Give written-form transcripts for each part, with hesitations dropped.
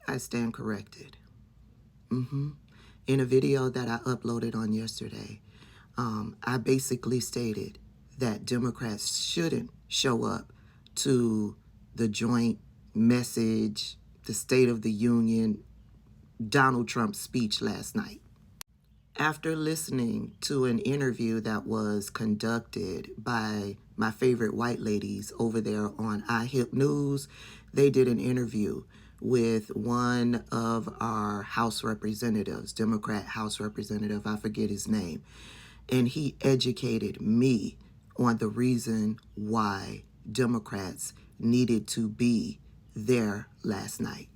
I stand corrected. In a video that I uploaded on yesterday, I basically stated that Democrats shouldn't show up to the joint message, the State of the Union, Donald Trump's speech last night. After listening to an interview that was conducted by my favorite white ladies over there on iHip News, they did an interview with one of our House representatives, Democrat House representative, I forget his name, and he educated me on the reason why Democrats needed to be there last night.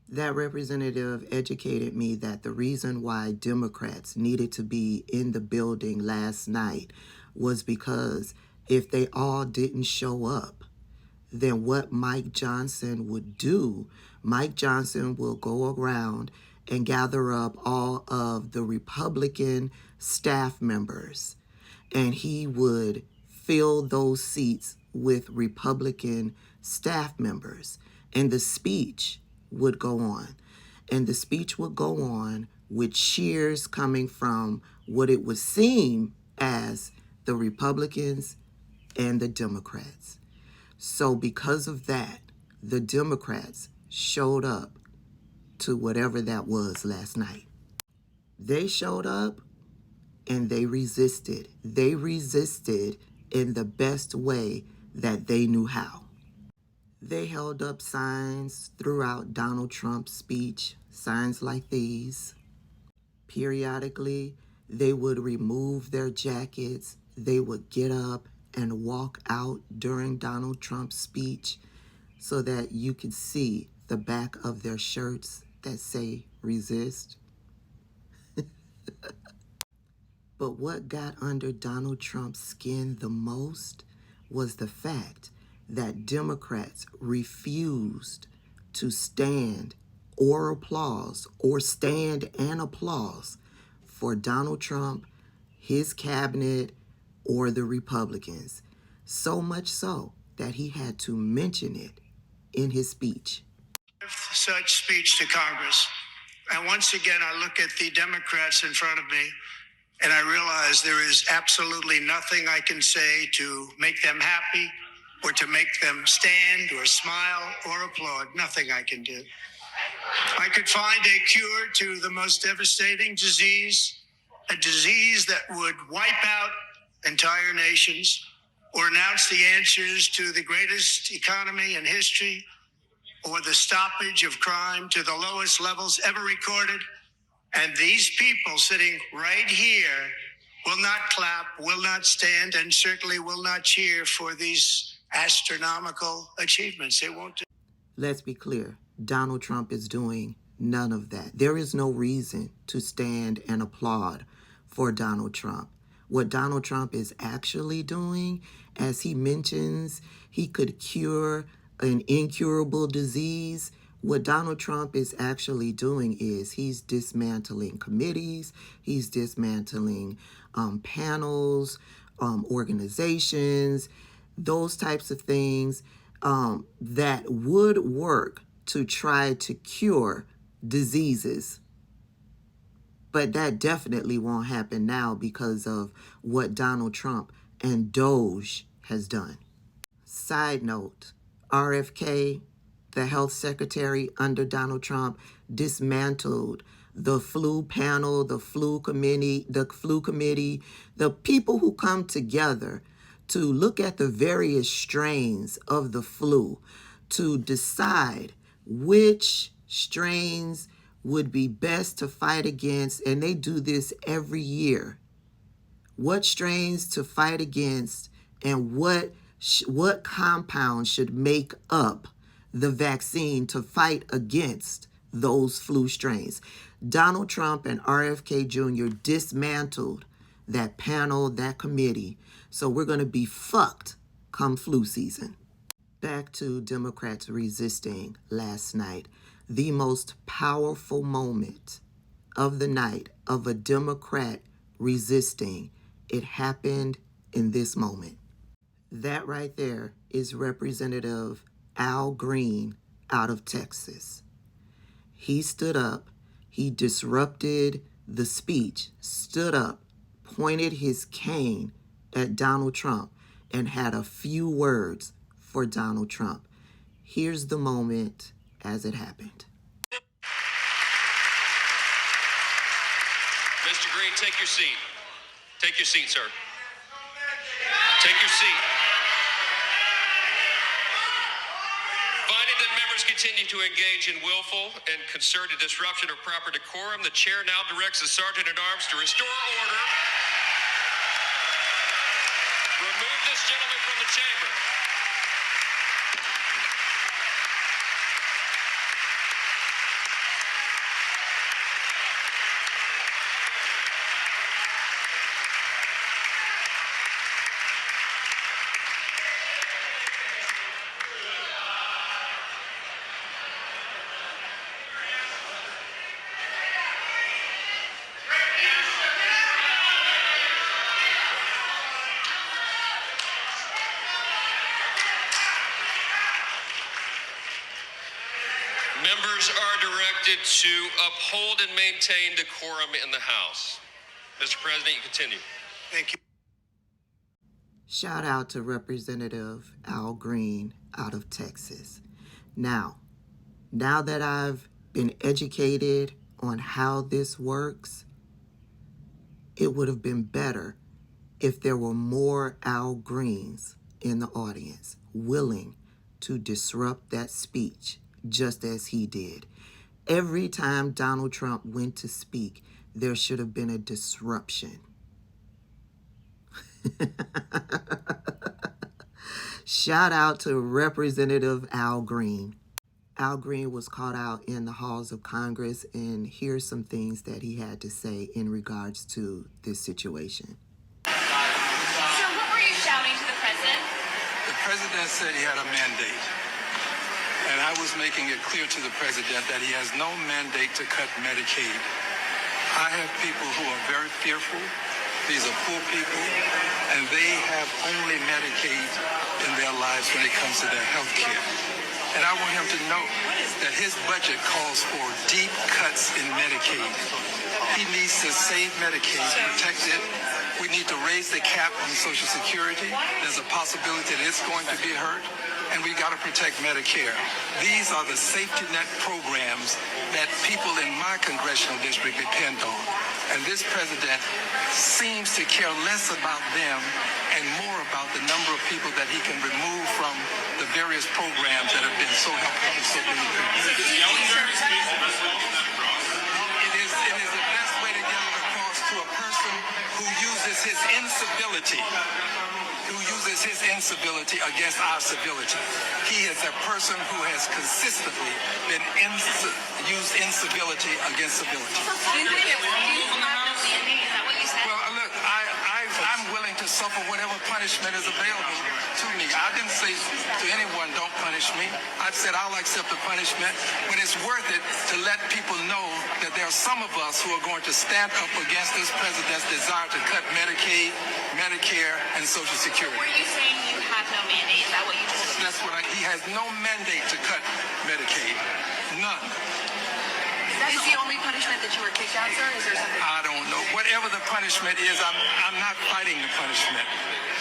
That representative educated me that the reason why Democrats needed to be in the building last night was because if they all didn't show up, then what Mike Johnson would do, Mike Johnson will go around and gather up all of the Republican staff members, and he would fill those seats with Republican staff members, and the speech would go on. And the speech would go on with cheers coming from what it would seem as the Republicans and the Democrats. So because of that, the Democrats showed up to whatever that was last night. They showed up and they resisted. They resisted in the best way that they knew how. They held up signs throughout Donald Trump's speech, signs like these. Periodically, they would remove their jackets. They would get up and walk out during Donald Trump's speech so that you could see the back of their shirts that say resist. But what got under Donald Trump's skin the most was the fact that Democrats refused to stand or applause or stand and applause for Donald Trump, his cabinet, or the Republicans. So much so that he had to mention it in his speech. Such speech to Congress. And once again, I look at the Democrats in front of me and I realize there is absolutely nothing I can say to make them happy or to make them stand or smile or applaud. Nothing I can do. I could find a cure to the most devastating disease, a disease that would wipe out entire nations, or announce the answers to the greatest economy in history, or the stoppage of crime to the lowest levels ever recorded. And these people sitting right here will not clap, will not stand, and certainly will not cheer for these astronomical achievements. They won't do. Let's be clear. Donald Trump is doing none of that. There is no reason to stand and applaud for Donald Trump. What Donald Trump is actually doing, as he mentions, he could cure an incurable disease. What Donald Trump is actually doing is he's dismantling committees, he's dismantling panels, organizations, those types of things that would work to try to cure diseases. But that definitely won't happen now because of what Donald Trump and Doge has done. Side note, RFK, the health secretary under Donald Trump, dismantled the flu panel, the flu committee, the people who come together to look at the various strains of the flu to decide which strains would be best to fight against, and they do this every year. What strains to fight against and what compound should make up the vaccine to fight against those flu strains. Donald Trump and RFK Jr. dismantled that panel, that committee. So we're going to be fucked come flu season. Back to Democrats resisting last night. The most powerful moment of the night of a Democrat resisting, it happened in this moment. That right there is Representative Al Green out of Texas. He stood up, he disrupted the speech, stood up, pointed his cane at Donald Trump, and had a few words for Donald Trump. Here's the moment as it happened. Mr. Green, take your seat. Take your seat, sir. Take your seat. Finding that members continue to engage in willful and concerted disruption of proper decorum, the chair now directs the Sergeant at Arms to restore order. Remove this gentleman from the chamber. Members are directed to uphold and maintain decorum in the House. Mr. President, you continue. Thank you. Shout out to Representative Al Green out of Texas. Now that I've been educated on how this works, it would have been better if there were more Al Greens in the audience willing to disrupt that speech just as he did. Every time Donald Trump went to speak, there should have been a disruption. Shout out to Representative Al Green. Al Green was caught out in the halls of Congress, and here's some things that he had to say in regards to this situation. So what were you shouting to the president? The president said he had a mandate. And I was making it clear to the president that he has no mandate to cut Medicaid. I have people who are very fearful. These are poor people, and they have only Medicaid in their lives when it comes to their health care. And I want him to know that his budget calls for deep cuts in Medicaid. He needs to save Medicaid, protect it. We need to raise the cap on Social Security. There's a possibility that it's going to be hurt. And we got to protect Medicare. These are the safety net programs that people in my congressional district depend on. And this president seems to care less about them and more about the number of people that he can remove from the various programs that have been so helpful to so many people. It is the best way to get it across to a person who uses his incivility against our civility. He is a person who has consistently been used incivility against civility. Do you have no mandate? Is that what you said? Well, look, I'm willing to suffer whatever punishment is available to me. I didn't say to anyone, don't punish me. I've said I'll accept the punishment when it's worth it to let people know that there are some of us who are going to stand up against this president's desire to cut Medicaid, Medicare, and Social Security. Were you saying you have no mandate? Is that what you told me? That's what he has no mandate to cut Medicaid. None. Is the only punishment that you were kicked out, sir? Is there something? I don't know. Whatever the punishment is, I'm not fighting the punishment.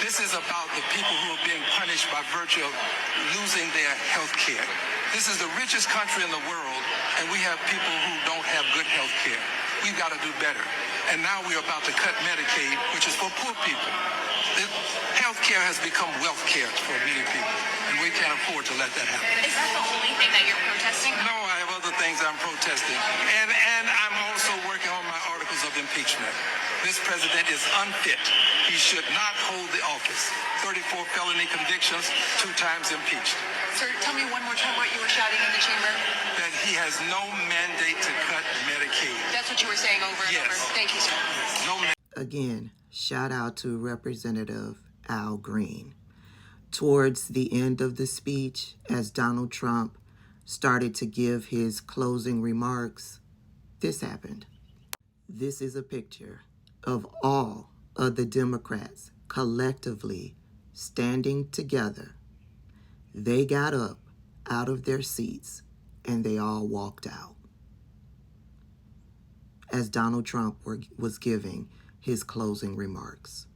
This is about the people who are being punished by virtue of losing their health care. This is the richest country in the world, and we have people who don't have good health care. We've got to do better. And now we're about to cut Medicaid, which is for poor people. Health care has become wealth care for many people, and we can't afford to let that happen. Is that the only thing that you're protesting? No, I have other things I'm protesting. And I'm also working on my articles of impeachment. This president is unfit. He should not hold the office. 34 felony convictions, 2 times impeached. Sir, tell me one more time what you were shouting in the chamber. That he has no mandate to cut Medicaid. That's what you were saying over and Yes. over. Thank you, sir. No Again, shout out to Representative Al Green. Towards the end of the speech, as Donald Trump started to give his closing remarks, this happened. This is a picture of all of the Democrats collectively standing together. They got up out of their seats and they all walked out. as Donald Trump was giving his closing remarks.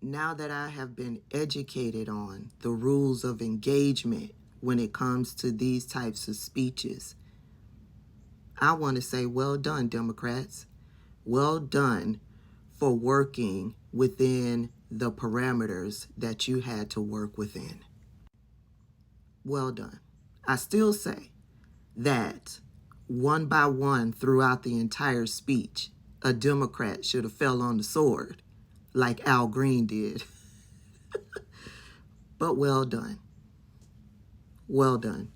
Now that I have been educated on the rules of engagement when it comes to these types of speeches, I want to say well done, Democrats. Well done for working within the parameters that you had to work within. Well done. I still say that one by one throughout the entire speech, a Democrat should have fell on the sword like Al Green did. But well done. Well done.